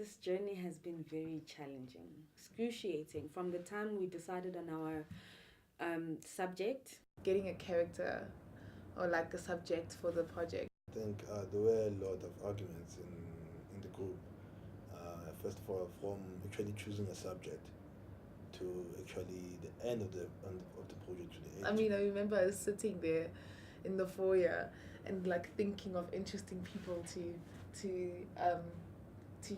This journey has been very challenging, excruciating. From the time we decided on our subject, getting a character or like a subject for the project. I think there were a lot of arguments in the group. First of all, from actually choosing a subject to actually the end of the project to the end. I mean, I remember I was sitting there in the foyer and like thinking of interesting people to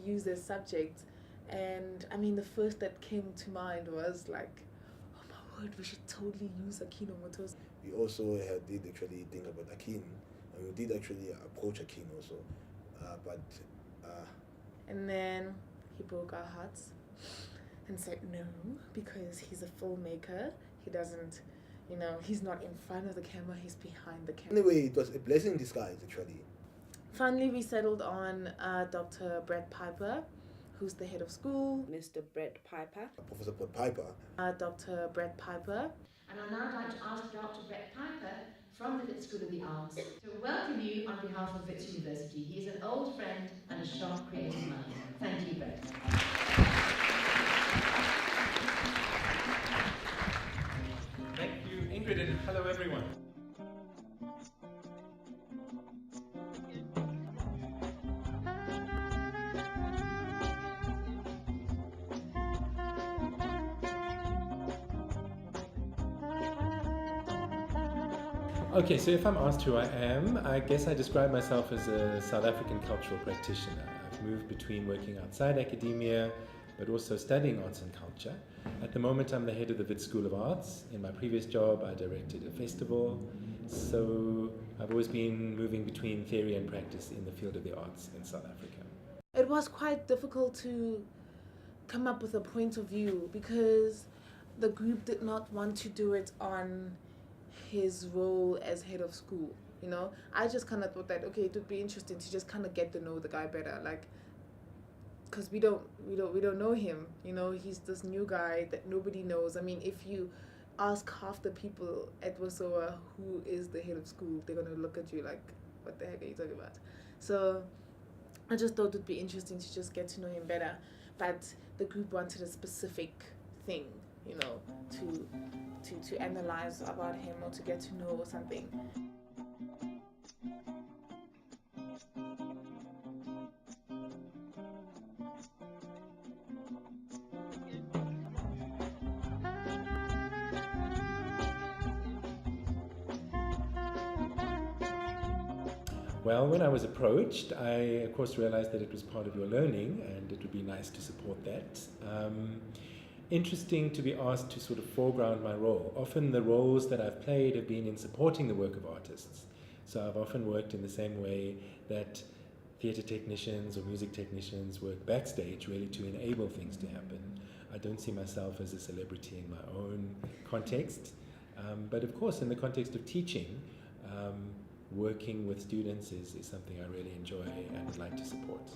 use as subject, and I mean the first that came to mind was like, oh my word, we should totally use Akino Motos. We also did actually think about Akin, and we did actually approach Akin also, but and then he broke our hearts and said no, because he's a filmmaker. He doesn't, he's not in front of the camera, he's behind the camera. Anyway, it was a blessing in disguise actually. Finally, we settled on Dr. Brett Piper, who's the head of school. Mr. Brett Piper. Professor Brett Piper. Dr. Brett Piper. And I'd now like to ask Dr. Brett Piper from the Wits School of the Arts to welcome you on behalf of Wits University. He is an old friend and a sharp creative mind. Thank you, Brett. Thank you, Ingrid, and hello everyone. Okay, so if I'm asked who I am, I guess I describe myself as a South African cultural practitioner. I've moved between working outside academia, but also studying arts and culture. At the moment, I'm the head of the Wits School of Arts. In my previous job, I directed a festival. So I've always been moving between theory and practice in the field of the arts in South Africa. It was quite difficult to come up with a point of view because the group did not want to do it on his role as head of school. I just kind of thought that, okay, it would be interesting to just kind of get to know the guy better, like, because we don't know him. He's this new guy that nobody knows. I mean, if you ask half the people at WSOA who is the head of school, they're gonna look at you like, what the heck are you talking about? So I just thought it would be interesting to just get to know him better. But the group wanted a specific thing, to analyze about him or to get to know or something. Well, when I was approached, I of course realized that it was part of your learning and it would be nice to support that. Interesting to be asked to sort of foreground my role. Often the roles that I've played have been in supporting the work of artists. So I've often worked in the same way that theatre technicians or music technicians work backstage, really to enable things to happen. I don't see myself as a celebrity in my own context, but of course in the context of teaching, working with students is something I really enjoy and would like to support.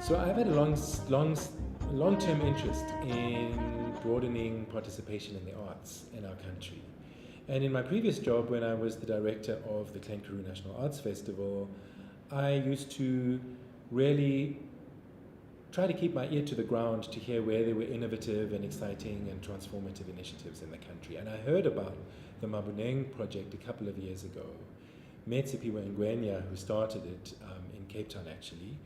So I've had a long-term interest in broadening participation in the arts in our country. And in my previous job, when I was the director of the Klein Karoo National Arts Festival, I used to really try to keep my ear to the ground to hear where there were innovative and exciting and transformative initiatives in the country. And I heard about the Maboneng project a couple of years ago. Metsipiwa Ndwandwe, who started it in Cape Town actually,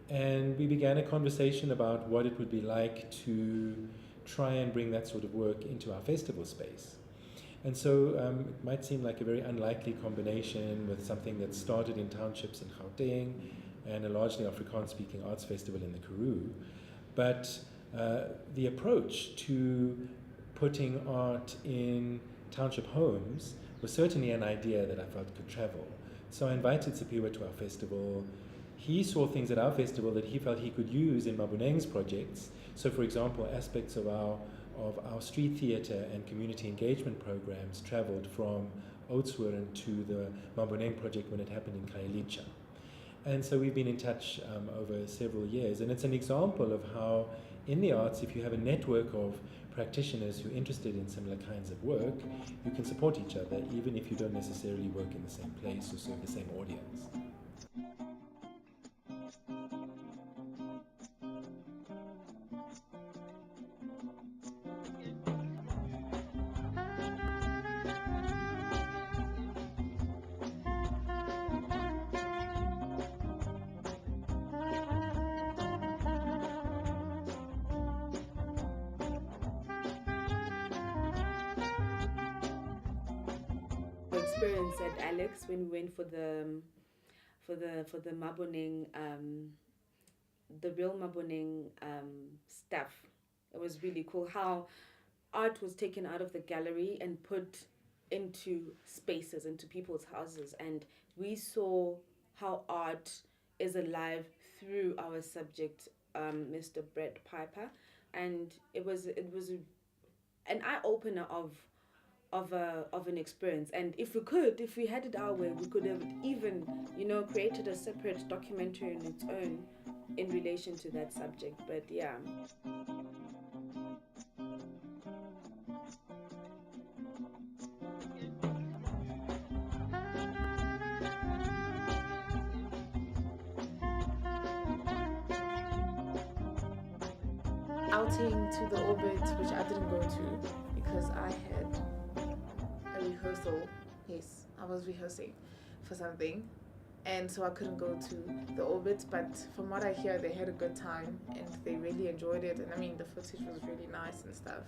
and we began a conversation about what it would be like to try and bring that sort of work into our festival space. And so it might seem like a very unlikely combination with something that started in townships in Gauteng and a largely Afrikaans-speaking arts festival in the Karoo. But the approach to putting art in township homes was certainly an idea that I felt could travel. So I invited Sipiwa to our festival. He saw things at our festival that he felt he could use in Maboneng's projects. So for example, aspects of our street theatre and community engagement programs traveled from Oudtshoorn to the Maboneng project when it happened in Khayelitsha. And so we've been in touch over several years. And it's an example of how in the arts, if you have a network of practitioners who are interested in similar kinds of work, you can support each other even if you don't necessarily work in the same place or serve the same audience. Experience at Alex when we went for the Maboneng, the real Maboneng stuff. It was really cool how art was taken out of the gallery and put into spaces, into people's houses, and we saw how art is alive through our subject, Mr. Brett Piper, and it was an eye opener of an experience. And if we had it our way, we could have even created a separate documentary on its own in relation to that subject. But yeah. Outing to the Orbit, which I didn't go to because I had a rehearsal. Yes, I was rehearsing for something, and so I couldn't go to the Orbit. But from what I hear, they had a good time and they really enjoyed it. And I mean, the footage was really nice and stuff.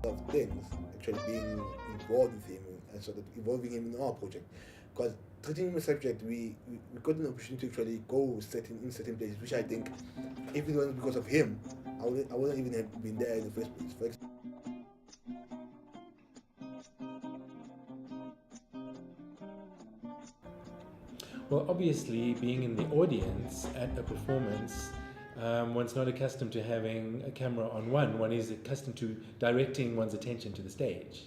Of things actually being involved with him and sort of involving him in our project, because treating him as a subject, we got an opportunity to actually go in certain places, which I think if it wasn't because of him, I wouldn't even have been there in the first place. For example, Well, obviously, being in the audience at a performance, one's not accustomed to having a camera on one is accustomed to directing one's attention to the stage.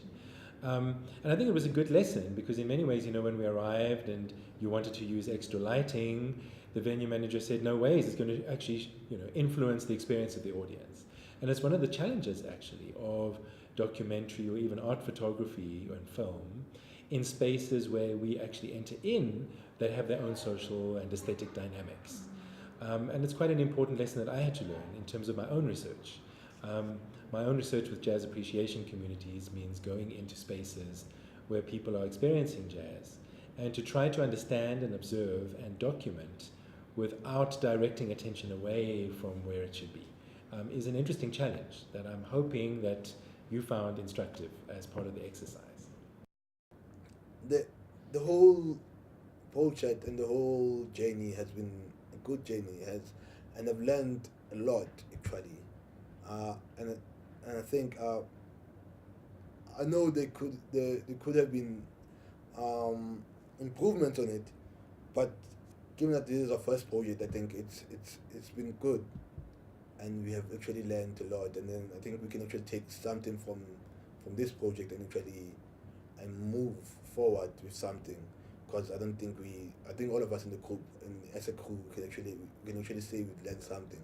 And I think it was a good lesson because in many ways, when we arrived and you wanted to use extra lighting, the venue manager said, no ways, it's going to actually influence the experience of the audience. And it's one of the challenges actually of documentary or even art photography and film in spaces where we actually enter in that have their own social and aesthetic dynamics. And it's quite an important lesson that I had to learn in terms of my own research. My own research with jazz appreciation communities means going into spaces where people are experiencing jazz and to try to understand and observe and document without directing attention away from where it should be is an interesting challenge that I'm hoping that you found instructive as part of the exercise. the whole project and the whole journey has been a good journey, and I've learned a lot actually, and I think I know there could have been improvements on it, but given that this is our first project, I think it's been good, and we have actually learned a lot, and then I think we can actually take something from this project and actually move forward with something, because I think all of us in the group and as a crew can actually say we've learned something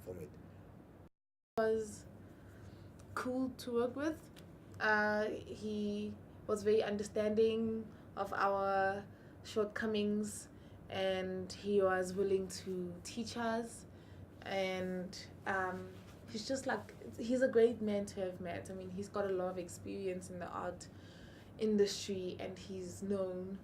from it. It was cool to work with. He was very understanding of our shortcomings, and he was willing to teach us, and he's a great man to have met. I mean, he's got a lot of experience in the art industry, and he's known,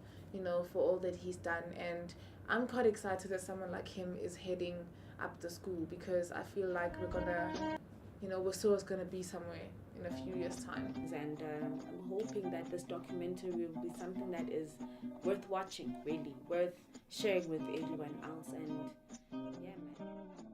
for all that he's done, and I'm quite excited that someone like him is heading up the school, because I feel like we're gonna, WSOA is gonna be somewhere in a few years' time. And I'm hoping that this documentary will be something that is worth watching, really, worth sharing with everyone else, and yeah, man.